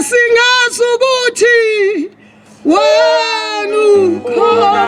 sesingazi ukuthi wena ukhona.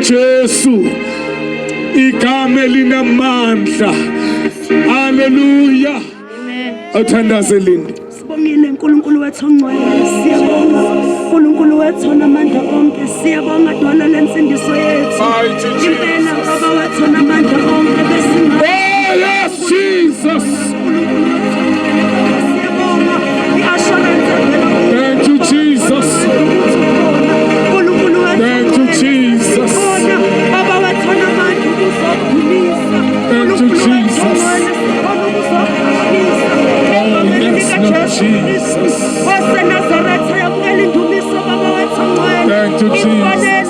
Jesu igama elinamandla. Haleluya. Awuthandaze Linda. Sibongile uNkulunkulu wethu ongcwele, siyabonga uNkulunkulu wethu onamandla onke, siyabonga dwala lensindiso yethu. Impela baba wethu onamandla onke besinga. Oh yes Jesus. Siyabonga i-assurance evela. Thank you Jesus. Thank you Jesus. Baba wethu onamandla ukuzokhulisa. Thank you Jesus. Jesus. Thank you, Jesus.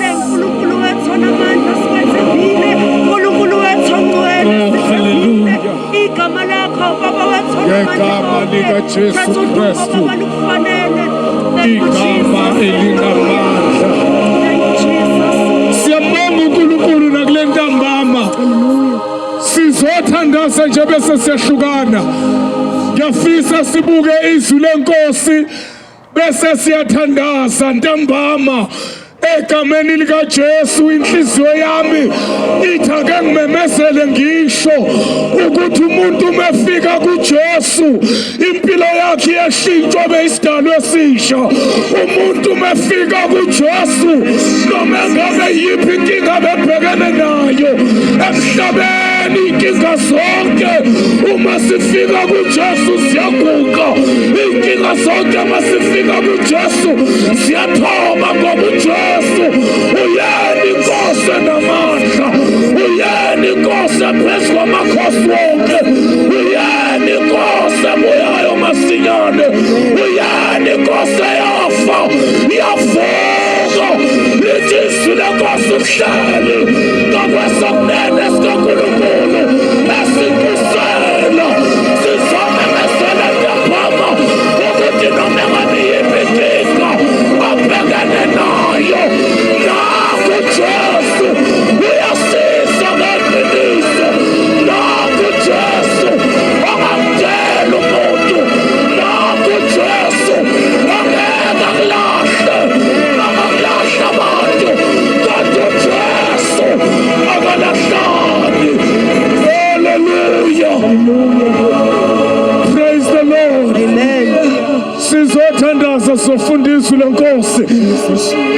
Sizothandaza nje bese siyahlukana. Ngiyafisa sibuke izwi lenkosi bese siyathandaza ntambama egameni lika Jesu. Inhliziyo yami ithi ake ngimemezele ngisho ukuthi umuntu umefika kuJesu impilo yakhe yashintshwa beyisidalwa esisha. Umuntu umefika kuJesu noma ngabe yiphi inkinga bebhekene nayo emhlabeni, inkinga zonke uma sifika kuJesu siyaguqa. Inkinga zonke uma sifika kuJesu siyathoba ngoba uJesu uyena inkosi namandla. uhleli ngakwesokunene sikaNkulunkulu esibusela sizomemezela ntaphama ukuthi noma ngabe yiphi inkinga abhekane nayo naku Jesu uyasiza ngeqiniso naku Jesu angamdela umuntu naku Jesu angeke akulahla abantu kanti uJesu akalahlani. Hallelujah. Praise the Lord. Amen. Sizothandaza sofundiswa lenkosi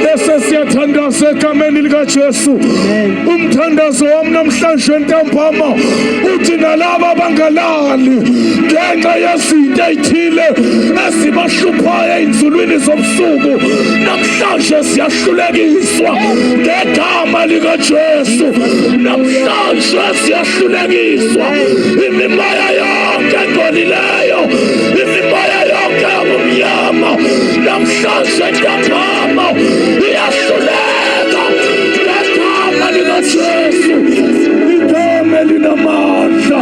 bese siyathandaza egameni likaJesu. Umthandazo wami namhlanje ntambama uthi nalabo abangalali ngenxa yezinto ezithile ezibahluphayo einzulwini zobusuku namhlanje siyahlulekiswa ngegama likaJesu. Namhlanje siyahlulekiswa imimoya yonke engcolileyo, imimoya yonke yobumnyama namhlanje ntambama iyahluleka ngegama likaJesu. Igama linamandla.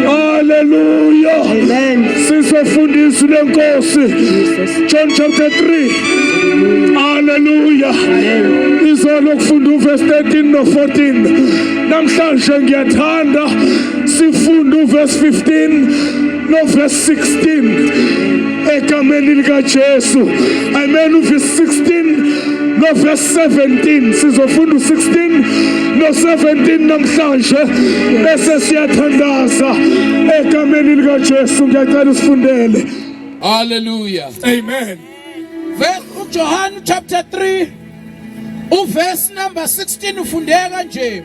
Hallelujah. Amen. Sizofundiswa lenkosi John chapter 3. Hallelujah. Izolo kufunda uverse 13 no 14. Namhlanje ngiyathanda sifunda uverse 15 no verse 16 egameni likaJesu. Amen. Uverse 16 no verse 17 sizofunda u16 no 17 namhlanje bese siyathandaza egameni likaJesu. Ngiyacela usifundele. Hallelujah. Amen. Verse John chapter 3 uverse number 16 ufundeka nje.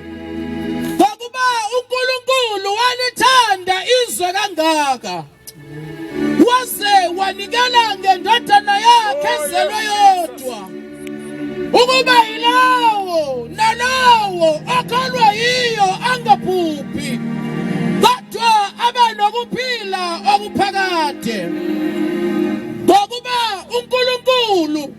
Ngokuba uNkulunkulu walithanda izwe kangaka waze wanikela ngendodana yakhe ezelwe yodwa ukuba yilawo nalawo akhalwa yiyo angaphuphi kodwa abe nokuphila okuphakade. Ngokuba uNkulunkulu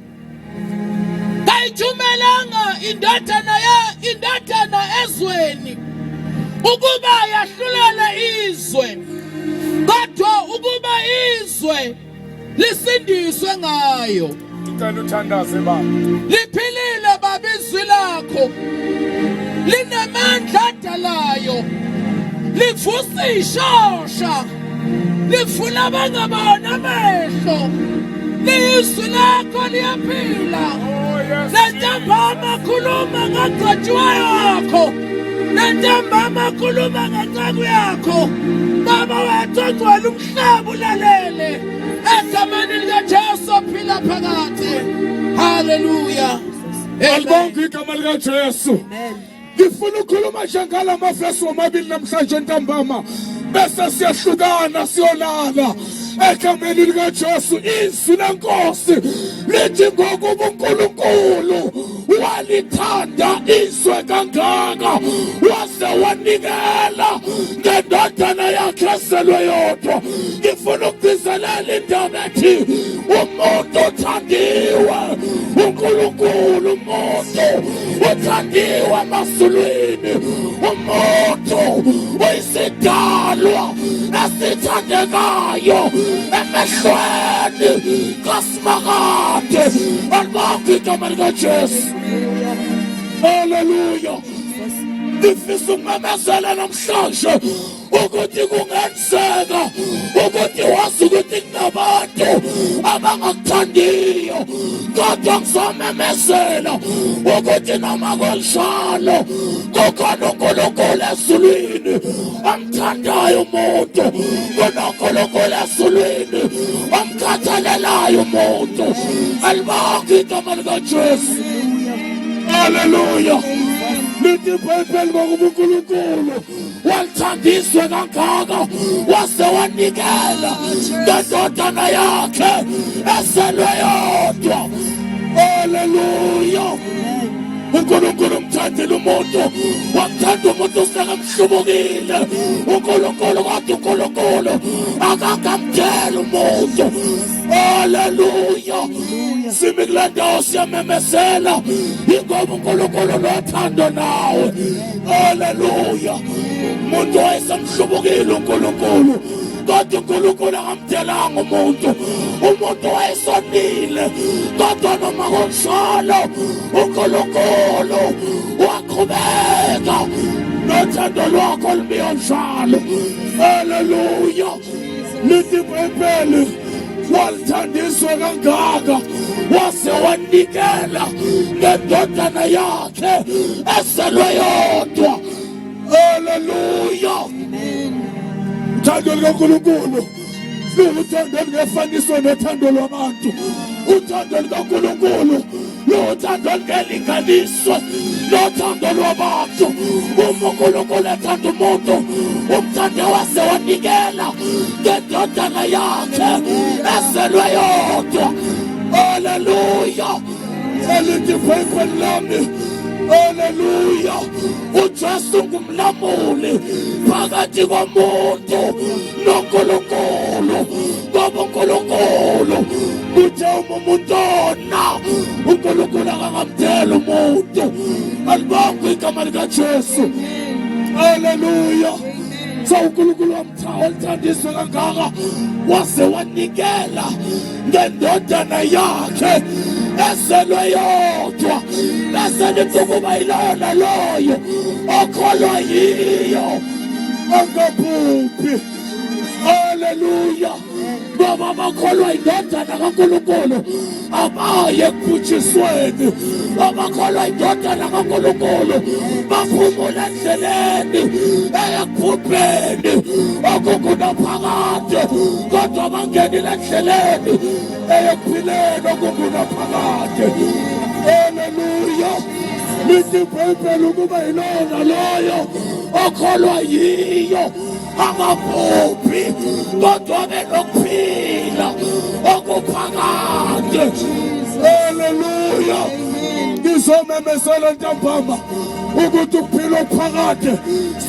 kayithumelanga indodana ezweni ukuba yahlulele izwe kodwa ukuba izwe lisindiswe ngayo. Ngicela uthandaze baba. Liphilile baba izwi lakho, linamandla adalayo, livusa ishosha, livula abangabona amehlo, izwi lakho liyaphila. Nantambama khuluma ngagcotshiweyo wakho, nantambama khuluma ngenceku yakho. Baba wethu ogcwele umhlaba ulalele egameni likaJesu ophila phakathi. Hallelujah. Alibonke igama likaJesu. Ngifuna ukukhuluma nje ngala mavesi womabili namhlanje ntambama bese siyahlukana siyolala egameni likaJesu. Izwi lenkosi lithi ngokuba uNkulunkulu walithanda izwe kangaka waze wanikela ngendodana yakhe ezelwe yodwa. Ngifuna ukugcizelela indaba ethi umuntu uthandiwe uNkulunkulu, umuntu uthandiwe emasulwini, umuntu uyisidalwa esithandekayo emehlweni kaSimakade. Alibonke igama likaJesu. Hallelujah. Ngifisa ukumemezela namhlanje ukuthi kungenzeka ukuthi wazi ukuthi kunabantu abangakuthandiyo kodwa ngizomemezela ukuthi noma kunjalo kukhona uNkulunkulu ezulwini amthandayo umuntu, kunoNkulunkulu ezulwini amkhathalelayo umuntu. Alibonke igama likaJesu. Hallelujah. Lithi iBhayibheli ngokuba uNkulunkulu walithandiswe kangaka waze wanikela ngendodana yakhe ezelwe yodwa. Hallelujah. uNkulunkulu umthandile umuntu, wamthanda umuntu sekamhlubukile. uNkulunkulu kodwa uNkulunkulu akangamdela umuntu. Haleluya. Simi kule ndawo siyamemezela ingoba uNkulunkulu nothando nawe. Haleluya. Umuntu wayesemhlubukile uNkulunkulu, kodwa uNkulunkulu akamdelanga umuntu. Umuntu wayesonile, kodwa noma kunjalo uNkulunkulu waqhubeka nothando lwakho lubiyo njalo. Haleluya. Lithi iBhayibheli walithandiswa kangaka wase wanikela ngendodana yakhe eselwe yodwa. Haleluya. Uthando lukaNkulunkulu luthando olungefaniswa nothando lwabantu. Uthando lukaNkulunkulu luthando olungelinganiswa nothando lwabantu. Uma uNkulunkulu ethanda umuntu, umthande wase wanikela ngendodana yakhe eselwe yodwa. Haleluya. Elithi iBhayibheli lami, haleluya, uJesu ngumlamuli phakathi komuntu noNkulunkulu. Ngoba uNkulunkulu uthe uma umuntu ona, uNkulunkulu akangamdela umuntu. Alibongwe igama likaJesu. Haleluya. So uNkulunkulu wamthandiswa kangaka wase wanikela ngendodana yakhe eselwe yodwa. Bese lithi ukuba yilona loyo okholwa yiyo angabhubhi. Haleluya. Ngoba abakholwa indodana kaNkulunkulu abaye ekubhutshisweni. Abakholwa indodana kaNkulunkulu baphumula endleleni eyekubhubheni okukunaphakade, kodwa bangenile endleleni eyekuphileni okukunaphakade. Haleluya. Lithi iBhayibheli ukuba yilona loyo okholwa yiyo angabhubhi, kodwa benokuphila okuphakade. Haleluya. Ngizomemezela ntambama ukuthi ukuphila okuphakade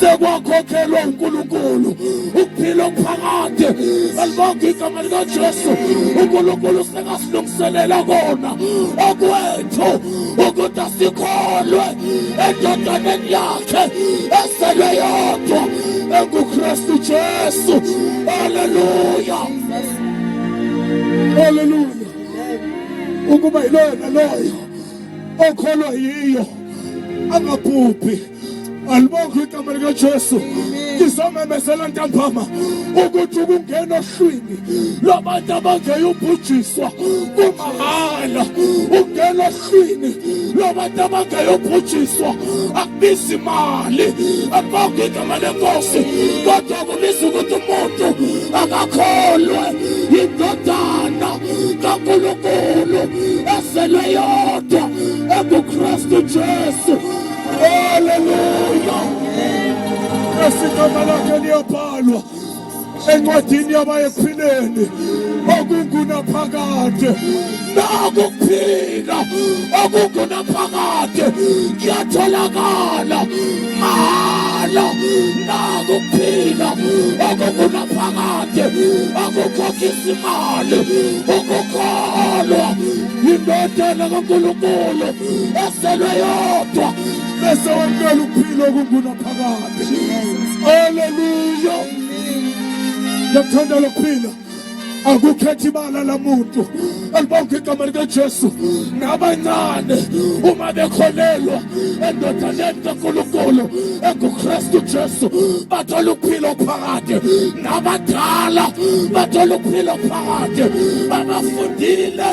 sekwakhokhelwa uNkulunkulu. Ukuphila okuphakade, alibonge igama likaJesu, uNkulunkulu sekasilungiselela kona okwethu ukuthi asikholwe endodaneni yakhe eselwe yodwa enguKristu Jesu. Haleluya. Haleluya. Ukuba yilona loyo okholwa yiyo angabhubhi. Alibonge igama likaJesu. Ngizomemezela ntambama ukuthi ukungena ohlwini lwabantu abangeyobhujiswa kumahhala. Ukungena ohlwini lwabantu abangeyobhujiswa akubizi imali. Alibonge igama leNkosi. Kodwa kubiza ukuthi umuntu akakholwe indodana kaNkulunkulu eselwe yodwa enguKristu Jesu. Haleluya. Esigama lakhe liyabhalwa encwadini yabayephileni okungunaphakade. Nakukuphila okungunaphakade kuyatholakala mahhala. Nakukuphila okungunaphakade akukhokhisi imali. Ukukholwa indodana kaNkulunkulu eselwe yodwa bese wamkela ukuphila okungunaphakade. Haleluya. Ngiyakuthanda lokuphila akukhethi ibala lamuntu. Alibonge igama likaJesu. Nabancane uma bekholelwa endodaneni kaNkulunkulu enguKristu Jesu bathola ukuphila okuphakade. Nabadala bathola ukuphila okuphakade. Abafundile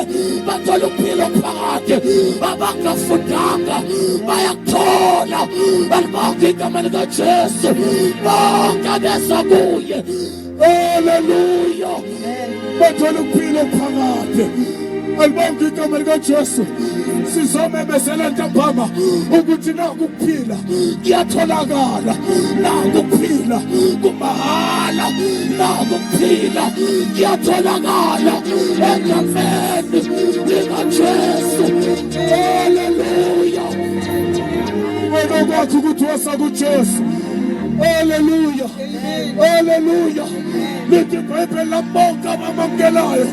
bathola ukuphila okuphakade. Abangafundanga bayakuthola. Alibonge igama likaJesu. Bonke beza kuye. Haleluya. Bathola ukuphila okuphakade. Alibonge igama likaJesu. Sizomemezela ntambama ukuthi naku ukuphila kuyatholakala. Naku ukuphila kumahhala. Naku ukuphila kuyatholakala egameni likaJesu. Haleluya. wena kwathi ukuthi wasakuJesu. Hallelujah. Hallelujah. Lithi iBhayibheli labonke abamamukelayo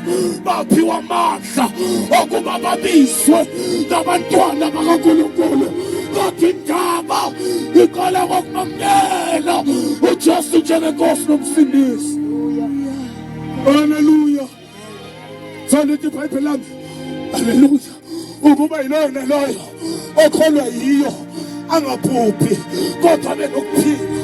baphiwa amandla okuba babizwe ngabantwana bakaNkulunkulu. Kodwa indaba iqala ngokumamukela uJesu njengenkosi nomsindisi. Hallelujah. Lithi iBhayibheli lami, hallelujah, ukuba yiloyo naloyo okholwa yiyo angaphuphi kodwa benokuphila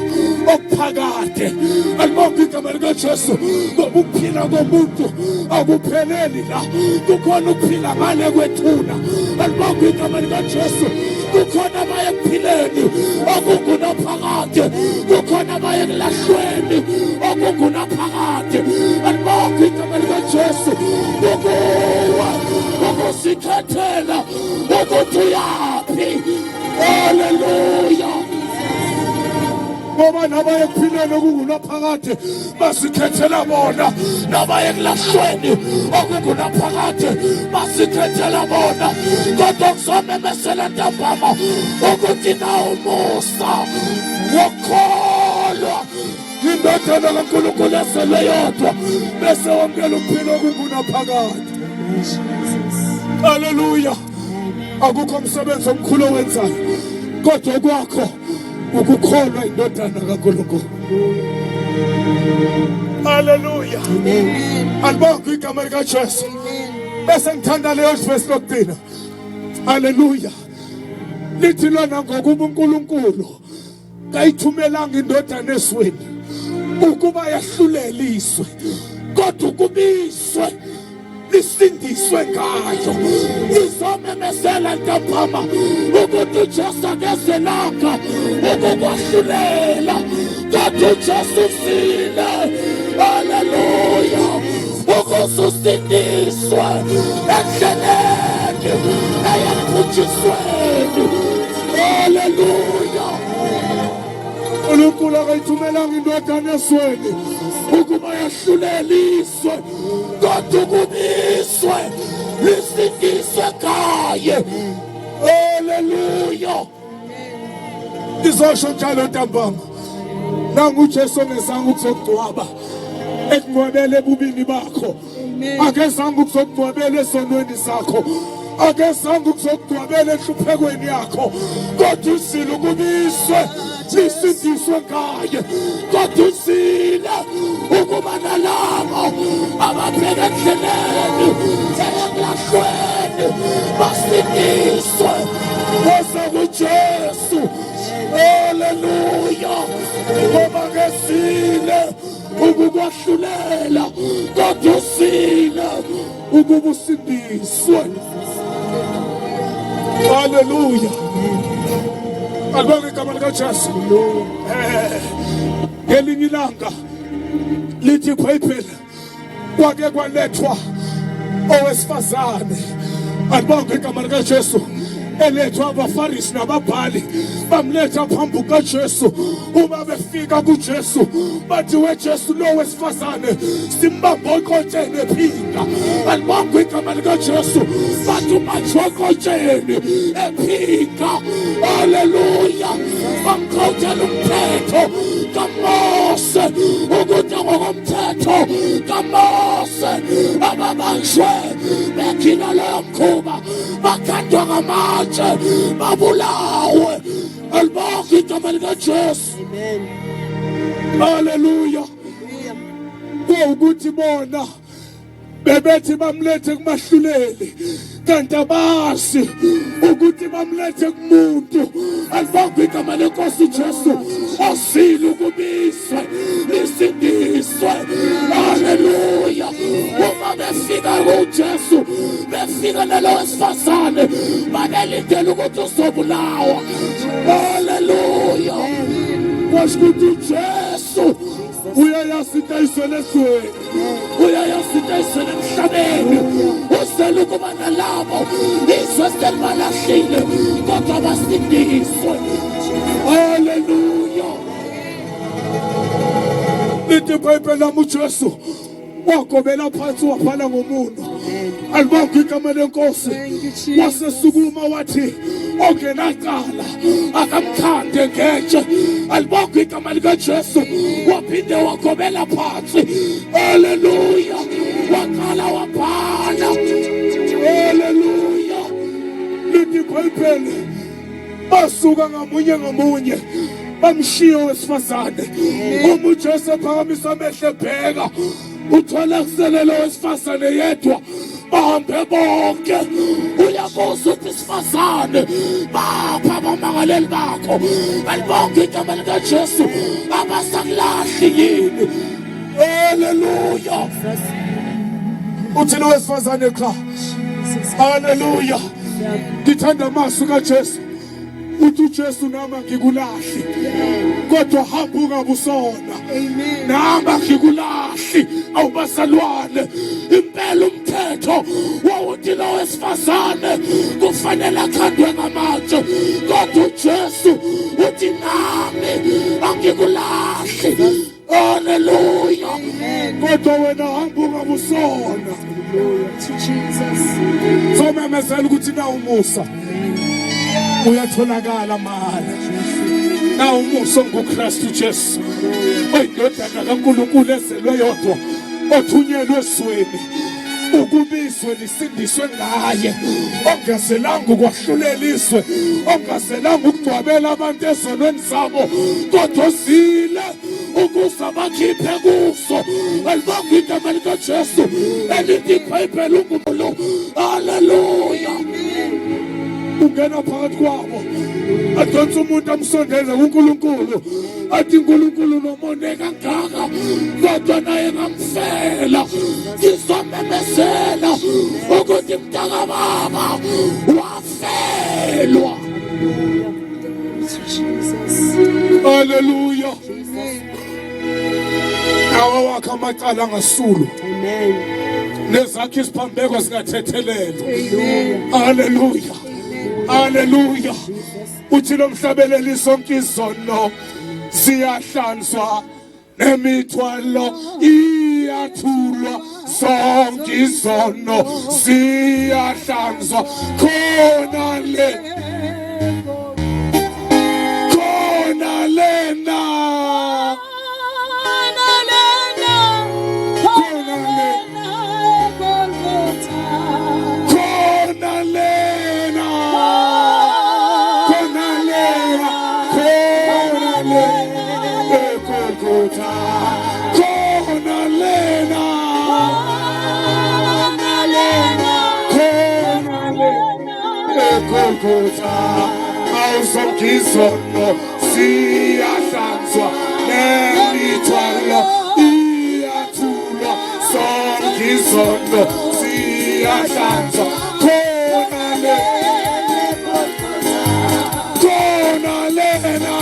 okuphakade. Alibonke igama likaJesu. Ngoba ukuphila komuntu akupheleli la, kukhona ukuphila ngale kwethuna. Alibonke igama likaJesu. Kukhona abaye ekuphileni okungunaphakade, kukhona abaye ekulahlweni okungunaphakade. Alibonke igama likaJesu. Ukuwa ukusikhethela ukuthi uyaphi. Hallelujah. Ngoba nabaye ekuphileni okungunaphakade basikhethela bona, nabaye ekulahlweni okungunaphakade basikhethela bona. Kodwa kuzomemesela ntambama ukuthi nawo umusa wokholwa indodana kaNkulunkulu esele yodwa bese wamukela ukuphila okungunaphakade. Hallelujah. Akukho umsebenzi omkhulu owenzayo, kodwa kwakho ukukholwa indodana kaNkulunkulu. Hallelujah. Alibonke igama likaJesu. Bese ngithanda leyo verse lokugcina. Hallelujah. Lithi lona ngokuba uNkulunkulu kayithumelanga indodana esweni ukuba yahlulele iswe, kodwa ukubiswe lisindiswe ngayo. Izomemesela ntambama ukuthi uJesu akezelanga ukukwahlulela, kodwa uJesu ufile. Haleluya. Ukuze usindiswe endleleni eyekhutshisweni. Haleluya. uNkulunkulu akayithumelanga indodana esweni ukuba yahluleliswe, kodwa ukubiswe lisindiswe ngaye. Haleluya. Izosho njalo ntambama, nangu uJesu ongezanga ukuzogcwaba ekungcwabele ebubini bakho, akezanga ukuzogcwabela esonweni sakho, akezanga ukuzogcwabela enhluphekweni yakho, kodwa usile ukubiswe lisindiswe ngaye. Kodwa usile ukuba nalabo ababheka endleleni eyekulahlweni basindiswe bose kuJesu. Haleluya. Ngoba kesile ukukwahlulela, kodwa usile ukuba usindiswe. Haleluya. Alibonke igama likaJesu. Ngelinye ilanga lithi iBhayibheli kwake kwalethwa owesifazane. Alibonke igama likaJesu. Elethwa abaFarisi nababhali bamletha phambi kukaJesu. Uma befika kuJesu bathi, weJesu lo wesifazane simbambe enkotsheni ephinga. Alibonke igama likaJesu. Bathi ubanjwe enkotsheni ephinga. Haleluya. Bamqothela umthetho kaMose ukuthi ngokomthetho kaMose ababanjwe bekhina leyo mkhuba bakhandwa ngamatshe babulawe. Alibonke igama likaJesu. Haleluya. Ukuthi bona bebethi bamlethe kumahluleli, kanti abasi ukuthi bamlethe kumuntu. Alibonke igama lenkosi uJesu. Osile ukubiswe lisindiswe. Haleluya. Uma befika kuJesu, befika nalo wesifazane, babelindele ukuthi uzobulawa. Haleluya. Kwasho ukuthi uJesu uyayasindisela esweni, uyayasindisela emhlabeni. Usele ukuba nalabo izwe selibalahlile, kodwa basindiswe. Haleluya. Lithi iBhayibheli lami uJesu wagobela phansi waphala ngomuno. Alibonke igama lenkosi. Wasesukuma wathi, ongenacala akamkhande ngetshe alibonge igama likaJesu waphinde wagobela phansi haleluya waqala wabhala haleluya lithi iBhayibheli basuka ngamunye bamshiya owesifazane uma uJesu ephakamisa amehlo ebheka uthola kuselelo wesifazane yedwa bahambe bonke uyakuzwa ukuthi isifazane bapha abamangaleli bakho alibonge igama likaJesu abasakulahli yini haleluya uthi lo wesifazane cha haleluya ngithanda amazwi kaJesu uthi uJesu nami ngikulahli kodwa hamba ungabusona nami ngikulahli awubasalwane impela umthetho wawuthi lo wesifazane kufanele akhandwe ngamatshe kodwa uJesu uthi nami angikulahli haleluya kodwa wena hamba ungabusona somemezela ukuthi na umusa uyatholakala manje na umusa ngoKristu Jesu oyindodana kaNkulunkulu ezelwe yodwa othunyelwe esweni ukubizwe lisindiswe ngaye ongazelanga ukwahlulela izwe ongazelanga ukugcwabela abantu ezonweni zabo kodwa zile ukuze bakhiphe kuso alibonge igama likaJesu elithi iBhayibheli uNkulunkulu haleluya ungena phakathi kwabo adonsa umuntu amsondeze kuNkulunkulu athi uNkulunkulu nomone kangaka kodwa naye ngamfela ngizomemezela ukuthi mntaka baba wafelwa haleluya nawa wakhe amacala angasulu nezakhe isiphambeko zingathethelelwa haleluya haleluya uthi lo mhlabeleli sonke izono siyahlanzwa nemithwalo iyathulwa sonke izono siyahlanzwa khona lena sonke izono siyahlanzwa nemithwalo iyathulwa sonke izono siyahlanzwa khona lena khona lena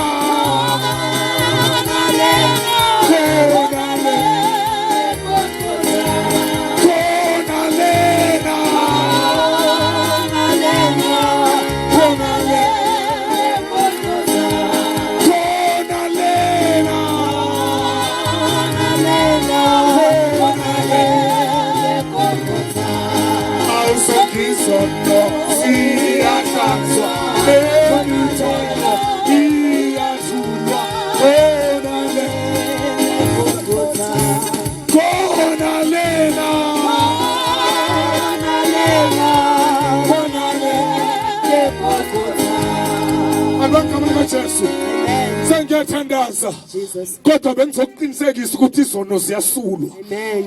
Jesu sengiyathandaza kodwa bengizokuqinisekisa ukuthi izono ziyasulwa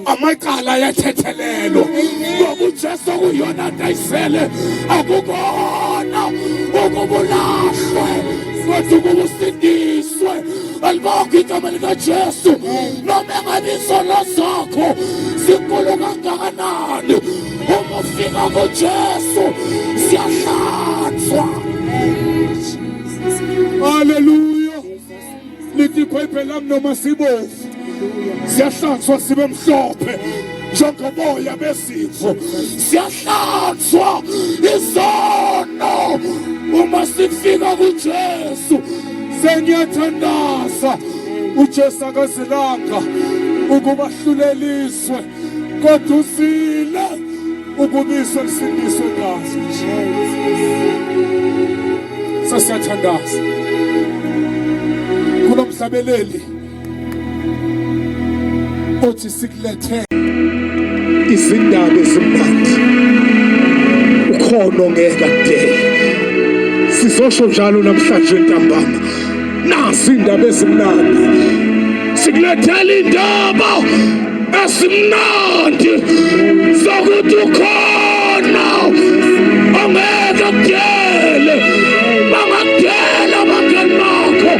amacala ayathethelelwa ngoba uJesu kuyona ndayisele akukona ukubulahlwe kodwa ukubusindiswe alibonge igama likaJesu noma ngabe izono zakho zinkulu kangakanani uma ufika kuJesu siyahlanzwa haleluya lithi iBhayibheli lami noma sibovu siyahlanzwa sibe mhlophe njengoboya bezimvu siyahlanzwa izono uma sifika kuJesu sengiyathandaza uJesu akazelanga ukubahluleliswe kodwa usile ukubiswa lisindiswe ngaso Sasiyathandaza kunomhlabeleli othi sikulethe izindaba ezimnandi ukhona ongeka kudela. Sizosho njalo namhlanje ntambama, nasi indaba ezimnandi, sikulethela indaba esimnandi sokuthi ukhona ongeka kudele. Bangakudela abangani bakho,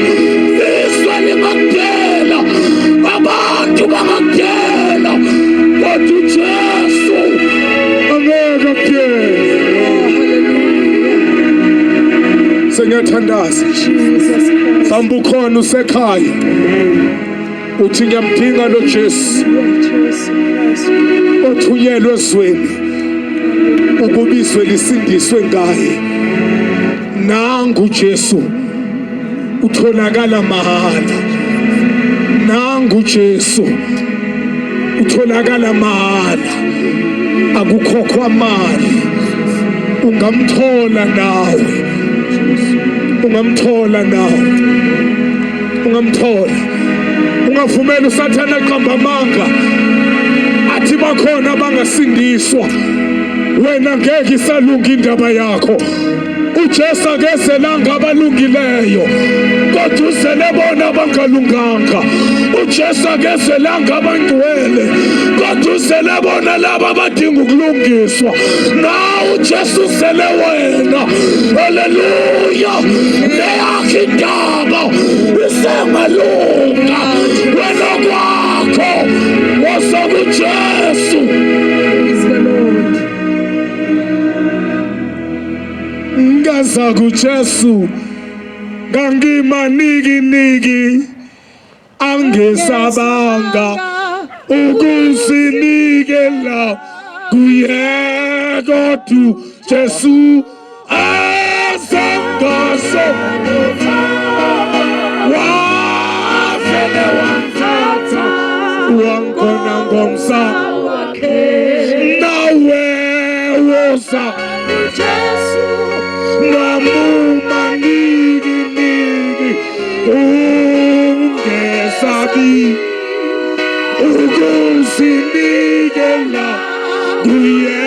izwe lingakudela, abantu bangakudela, kodwa uJesu angeka kudele. Sengiyathandaza mhlawumbe ukhona usekhaya uthi ngiyamdinga lo Jesu othunyelwe ezweni ukuba izwe lisindiswe ngaye. Nangu Jesu utholakala mahala, nangu Jesu utholakala mahala, akukhokhwa mali. Ungamthola nawe, ungamthola nawe, ungamthola. Ungavumeli uSathane aqamba amanga athi bakhona abangasindiswa. Wena ngeke isalunga indaba yakho. uJesu akezelanga abalungileyo, kodwa uzele bona abangalunganga. uJesu akezelanga abangcwele, kodwa uzele bona laba abadinga ukulungiswa. Na uJesu uzele wena. Haleluya. Leyakho indaba isengalunga. Wena kwakho wosa kuJesu. Ngaza kuJesu ngangimaniki angesabanga ukusinikela kuye kodwa Jesu asangase wafele wamthatha wangona ngomsa wakhe nawe wosa Jesu namumaniki ungesabi ukusinikela kuye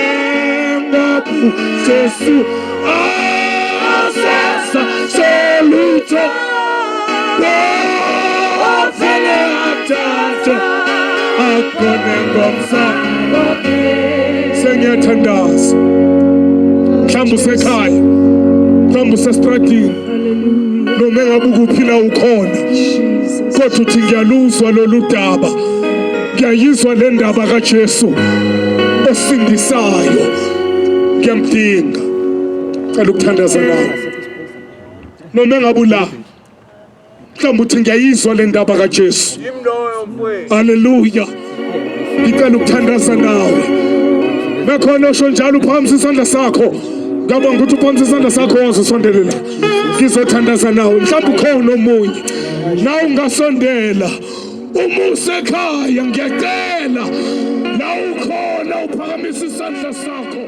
ngoba Jesu asesa selutho wafele athatha akone ngomsa. Sengiyathandaza mhlawumbe usekhaya, mhlawumbe usestradini, noma engabe ukuphila ukhona, kodwa uthi ngiyaluzwa lolu daba, ngiyayizwa le ndaba kaJesu osindisayo, ngiyamdinga. Cela ukuthandaza nawe. Noma engabe ula, mhlawumbe uthi ngiyayizwa le ndaba kaJesu. Haleluya. Ngicela ukuthandaza nawe. Bekhona osho njalo uphakamisa isandla sakho. Ngiyabonga ukuthi uphakamisa isandla sakho wazosondela la. Ngizothandaza nawe. Mhlawumbe ukhona omunye. Na ungasondela. Uma usekhaya ngiyacela. Na ukhona uphakamisa isandla sakho.